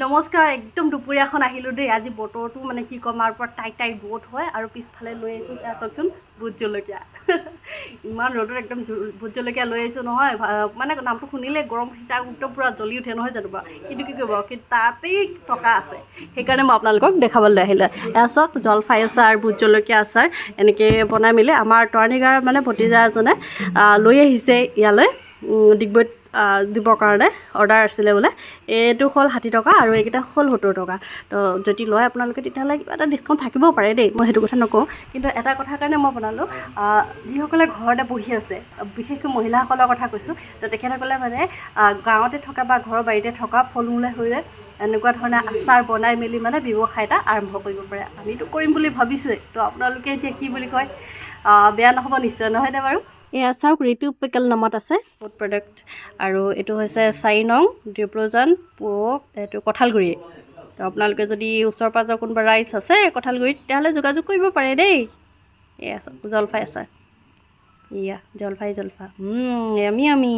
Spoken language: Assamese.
নমস্কাৰ একদম দুপৰীয়াখন আহিলোঁ দেই আজি বতৰটো মানে কি ক'ম আৰু পৰা টাইট টাইট ৰ'দ হয় আৰু পিছফালে লৈ আহিছোঁ চাওকচোন ভোট জলকীয়া ইমান ৰ'দত একদম ভোট জলকীয়া লৈ আহিছোঁ নহয় মানে নামটো শুনিলে গৰম সিজা একদম পূৰা জ্বলি উঠে নহয় জানো বাৰু কিন্তু কি কৰিব কিন্তু তাতেই টকা আছে সেইকাৰণে মই আপোনালোকক দেখাবলৈ আহিলোঁ এয়া চাওক জলফাই আচাৰ ভোট জলকীয়া আচাৰ এনেকৈ বনাই মেলি আমাৰ তৰাণীগাৰ মানে ভতিজা এজনে লৈ আহিছে ইয়ালৈ ডিগবৈত দিবৰ কাৰণে অৰ্ডাৰ আছিলে বোলে এইটো হ'ল 60 টকা আৰু এইকেইটা হ'ল 70 টকা তো যদি লয় আপোনালোকে তেতিয়াহ'লে কিবা এটা ডিছকাউণ্ট থাকিবও পাৰে দেই মই সেইটো কথা নকওঁ কিন্তু এটা কথাৰ কাৰণে মই বনালোঁ যিসকলে ঘৰতে বহি আছে বিশেষকৈ মহিলাসকলৰ কথা কৈছোঁ তো তেখেতসকলে মানে গাঁৱতে থকা বা ঘৰৰ বাৰীতে থকা ফল মূলে হৈৰে এনেকুৱা ধৰণে আচাৰ বনাই মেলি মানে ব্যৱসায় এটা আৰম্ভ কৰিব পাৰে আমিতো কৰিম বুলি ভাবিছোঁৱেই তো আপোনালোকে এতিয়া কি বুলি কয় বেয়া নহ'ব নিশ্চয় নহয়নে বাৰু এয়া চাওক ঋতু পিকেল নামত আছে ফুড প্ৰডাক্ট আৰু এইটো হৈছে 4 নং ডিপ্ৰজন পক এইটো কঁঠালগুৰি তো আপোনালোকে যদি ওচৰ পাঁজৰ কোনোবা ৰাইজ আছে কঁঠালগুৰিত তেতিয়াহ'লে যোগাযোগ কৰিব পাৰে দেই এয়া চাওক জলফাই আচাৰ ইয়া জলফাই আমি